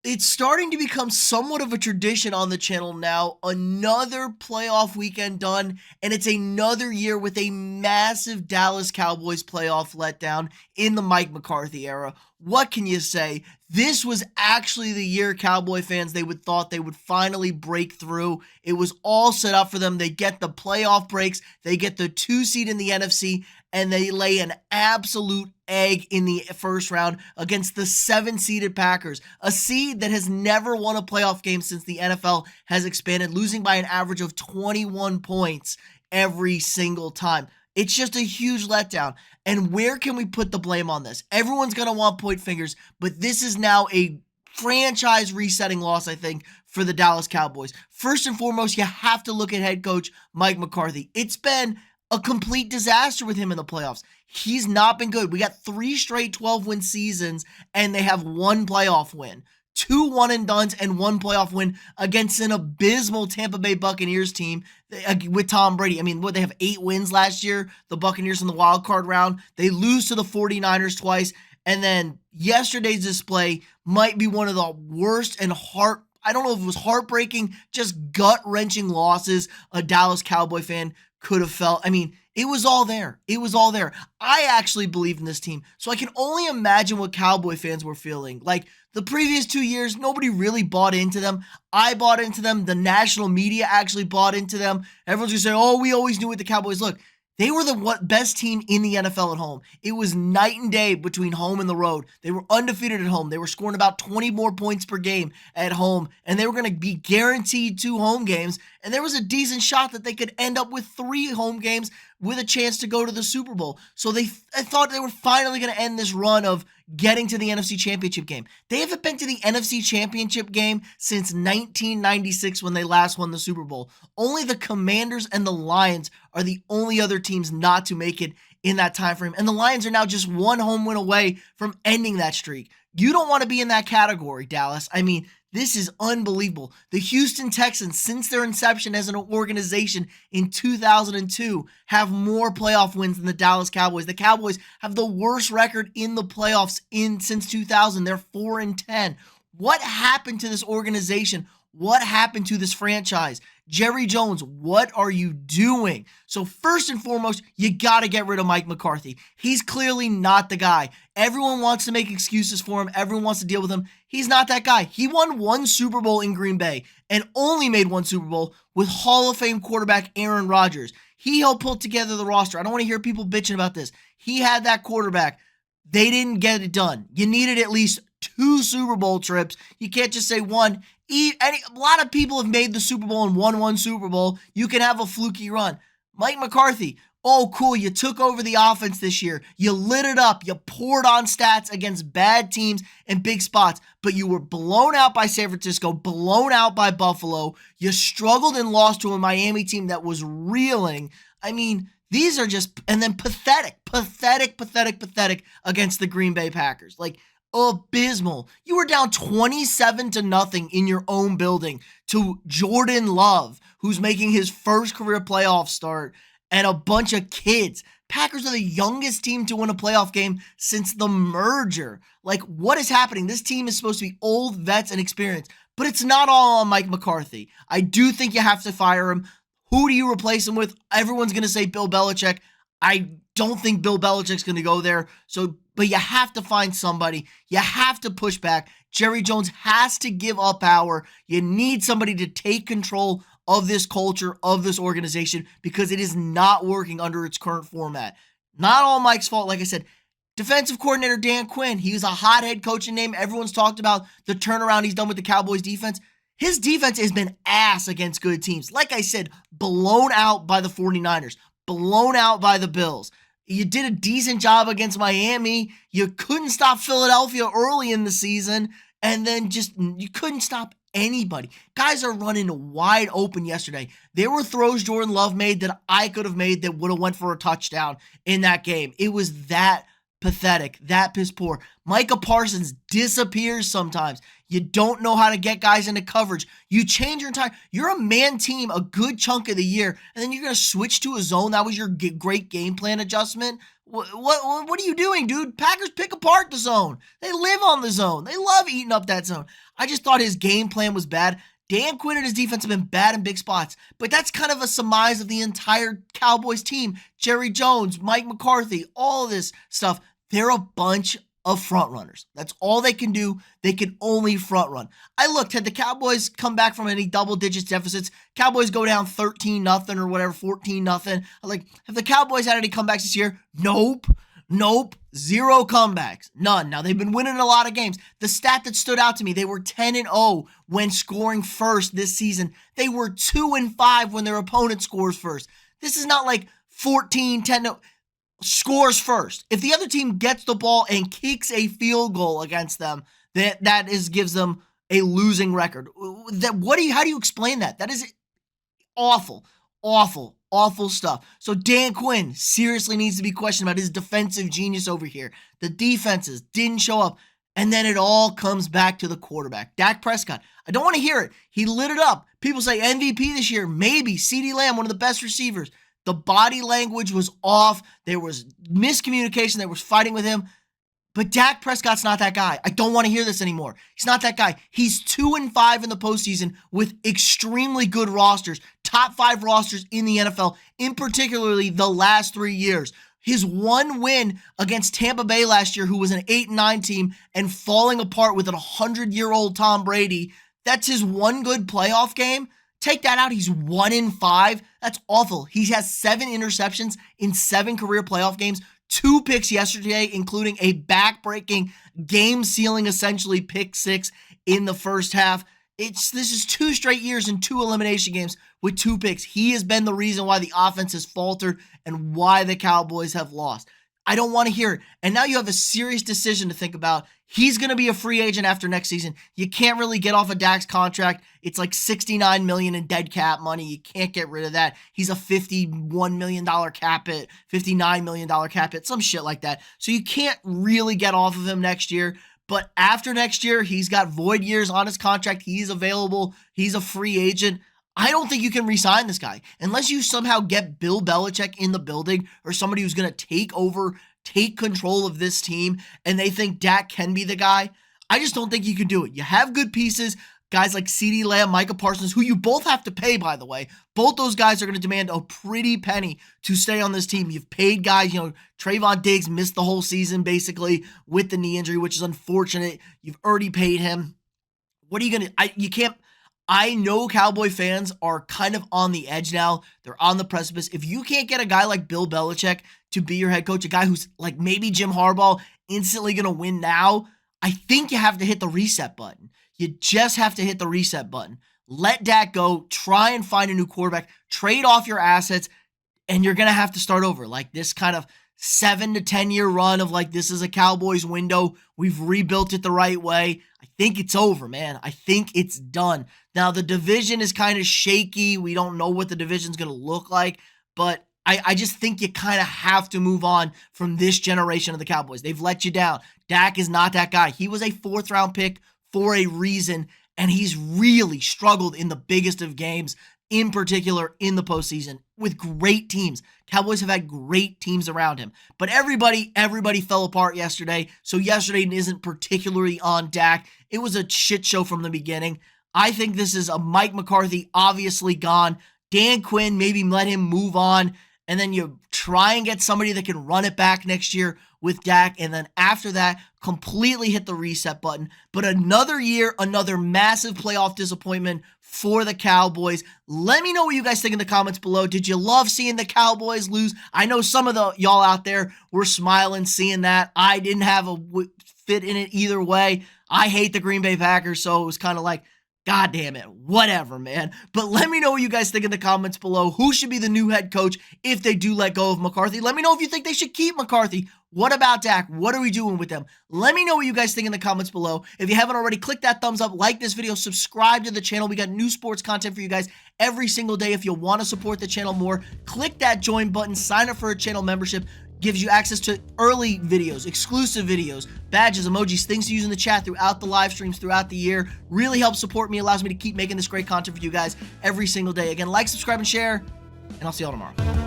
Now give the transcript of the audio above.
It's starting to become somewhat of a tradition on the channel now. Another playoff weekend done, and it's another year with a massive Dallas Cowboys playoff letdown in the Mike McCarthy era. What can you say? This was actually the year Cowboy fans thought they would finally break through. It was all set up for them. They get the playoff breaks, they get the 2 seed in the NFC, and they lay an absolute egg in the first round against the 7-seeded Packers, a seed that has never won a playoff game since the NFL has expanded, losing by an average of 21 points every single time. It's just a huge letdown. And where can we put the blame on this? Everyone's going to want point fingers, but this is now a franchise resetting loss, I think, for the Dallas Cowboys. First and foremost, you have to look at head coach Mike McCarthy. It's been a complete disaster with him in the playoffs. He's not been good. We got 3 straight 12-win seasons, and they have 1 playoff win. 2 one-and-dones and 1 playoff win against an abysmal Tampa Bay Buccaneers team with Tom Brady. I mean, they have 8 wins last year, the Buccaneers in the wild card round. They lose to the 49ers twice, and then yesterday's display might be one of the worst and I don't know if it was heartbreaking, just gut-wrenching losses a Dallas Cowboy fan could have felt. I mean, it was all there. It was all there. I actually believed in this team, so I can only imagine what Cowboy fans were feeling. Like, the previous 2 years, nobody really bought into them. I bought into them. The national media actually bought into them. Everyone's going to say, oh, we always knew what the Cowboys look. They were the best team in the NFL at home. It was night and day between home and the road. They were undefeated at home. They were scoring about 20 more points per game at home, and they were going to be guaranteed 2 home games, and there was a decent shot that they could end up with 3 home games with a chance to go to the Super Bowl. So I thought they were finally going to end this run of getting to the NFC Championship game. They haven't been to the NFC Championship game since 1996 when they last won the Super Bowl. Only the Commanders and the Lions are the only other teams not to make it in that time frame. And the Lions are now just 1 home win away from ending that streak. You don't want to be in that category, Dallas. I mean, this is unbelievable. The Houston Texans, since their inception as an organization in 2002, have more playoff wins than the Dallas Cowboys. The Cowboys have the worst record in the playoffs since 2000. They're 4-10. What happened to this organization? What happened to this franchise? Jerry Jones, what are you doing? So first and foremost, you got to get rid of Mike McCarthy. He's clearly not the guy. Everyone wants to make excuses for him. Everyone wants to deal with him. He's not that guy. He won 1 Super Bowl in Green Bay and only made 1 Super Bowl with Hall of Fame quarterback Aaron Rodgers. He helped put together the roster. I don't want to hear people bitching about this. He had that quarterback. They didn't get it done. You needed at least 2 Super Bowl trips. You can't just say 1. A lot of people have made the Super Bowl and won 1 Super Bowl. You can have a fluky run. Mike McCarthy, oh, cool. You took over the offense this year. You lit it up. You poured on stats against bad teams and big spots, but you were blown out by San Francisco, blown out by Buffalo. You struggled and lost to a Miami team that was reeling. I mean, these are just, and then pathetic against the Green Bay Packers. Like, abysmal. You were down 27-0 in your own building to Jordan Love, who's making his first career playoff start, and a bunch of kids. Packers are the youngest team to win a playoff game since the merger. Like, what is happening? This team is supposed to be old vets and experienced, but it's not all on Mike McCarthy. I do think you have to fire him. Who do you replace him with? Everyone's going to say Bill Belichick. I don't think Bill Belichick's going to go there. But you have to find somebody. You have to push back. Jerry Jones has to give up power. You need somebody to take control of this culture, of this organization, because it is not working under its current format. Not all Mike's fault, like I said. Defensive coordinator Dan Quinn, he was a hot head coaching name. Everyone's talked about the turnaround he's done with the Cowboys defense. His defense has been ass against good teams. Like I said, blown out by the 49ers, blown out by the Bills. You did a decent job against Miami. You couldn't stop Philadelphia early in the season, and then you couldn't stop anybody. Guys are running wide open yesterday. There were throws Jordan Love made that I could have made that would have went for a touchdown in that game. It was that pathetic, that piss poor. Micah Parsons disappears sometimes. You don't know how to get guys into coverage. You change your entire, you're a man team a good chunk of the year, and then you're going to switch to a zone. That was your great game plan adjustment. What are you doing, dude? Packers pick apart the zone. They live on the zone. They love eating up that zone. I just thought his game plan was bad. Dan Quinn and his defense have been bad in big spots, but that's kind of a surmise of the entire Cowboys team. Jerry Jones, Mike McCarthy, all of this stuff. They're a bunch of front runners. That's all they can do. They can only front run. I looked, had the Cowboys come back from any double digits deficits, Cowboys go down 13-0 or whatever, 14-0. Like, have the Cowboys had any comebacks this year? Nope. Zero comebacks. None. Now, they've been winning a lot of games. The stat that stood out to me, they were 10-0 when scoring first this season. They were 2-5 when their opponent scores first. This is not like 14-10. Scores first. If the other team gets the ball and kicks a field goal against them, that gives them a losing record. How do you explain that? That is awful stuff. So Dan Quinn seriously needs to be questioned about his defensive genius over here. The defenses didn't show up. And then it all comes back to the quarterback, Dak Prescott. I don't want to hear it. He lit it up. People say MVP this year, maybe. CeeDee Lamb, one of the best receivers. The body language was off. There was miscommunication. There was fighting with him. But Dak Prescott's not that guy. I don't want to hear this anymore. He's not that guy. He's 2-5 in the postseason with extremely good rosters, top 5 rosters in the NFL, in particularly the last 3 years. His one win against Tampa Bay last year, who was an 8-9 team and falling apart with an 100-year-old Tom Brady, that's his one good playoff game. Take that out. He's 1-5. That's awful. He has 7 interceptions in 7 career playoff games. 2 picks yesterday, including a back-breaking, game-sealing, essentially, pick 6 in the first half. This is 2 straight years and 2 elimination games with 2 picks. He has been the reason why the offense has faltered and why the Cowboys have lost. I don't want to hear it. And now you have a serious decision to think about. He's going to be a free agent after next season. You can't really get off of Dak's contract. It's like $69 million in dead cap money. You can't get rid of that. He's a $51 million cap hit, $59 million cap hit, some shit like that. So you can't really get off of him next year. But after next year, he's got void years on his contract. He's available. He's a free agent. I don't think you can re-sign this guy unless you somehow get Bill Belichick in the building or somebody who's going to take control of this team and they think Dak can be the guy. I just don't think you can do it. You have good pieces, guys like CeeDee Lamb, Micah Parsons, who you both have to pay, by the way. Both those guys are going to demand a pretty penny to stay on this team. You've paid guys, Trayvon Diggs missed the whole season basically with the knee injury, which is unfortunate. You've already paid him. What are you going to, I know Cowboy fans are kind of on the edge now. They're on the precipice. If you can't get a guy like Bill Belichick to be your head coach, a guy who's like maybe Jim Harbaugh, instantly going to win now, I think you have to hit the reset button. You just have to hit the reset button. Let Dak go. Try and find a new quarterback. Trade off your assets, and you're going to have to start over. Like this kind of 7 to 10 year run of like, this is a Cowboys window. We've rebuilt it the right way. I think it's over, man. I think it's done. Now, the division is kind of shaky. We don't know what the division's going to look like, but I just think you kind of have to move on from this generation of the Cowboys. They've let you down. Dak is not that guy. He was a 4th round pick for a reason, and he's really struggled in the biggest of games, in particular in the postseason, with great teams. Cowboys have had great teams around him. But everybody fell apart yesterday, so yesterday isn't particularly on Dak. It was a shit show from the beginning. I think this is a Mike McCarthy obviously gone. Dan Quinn, maybe let him move on, and then you try and get somebody that can run it back next year with Dak, and then after that, completely hit the reset button. But another year, another massive playoff disappointment for the Cowboys. Let me know what you guys think in the comments below. Did you love seeing the Cowboys lose? I know some of y'all out there were smiling seeing that. I didn't have a fit in it either way. I hate the Green Bay Packers, so it was kind of like, God damn it, whatever, man. But let me know what you guys think in the comments below. Who should be the new head coach if they do let go of McCarthy? Let me know if you think they should keep McCarthy. What about Dak? What are we doing with them? Let me know what you guys think in the comments below. If you haven't already, click that thumbs up, like this video, subscribe to the channel. We got new sports content for you guys every single day. If you want to support the channel more, click that join button, sign up for a channel membership. Gives you access to early videos, exclusive videos, badges, emojis, things to use in the chat throughout the live streams throughout the year. Really helps support me, allows me to keep making this great content for you guys every single day. Again, like, subscribe, and share, and I'll see y'all tomorrow.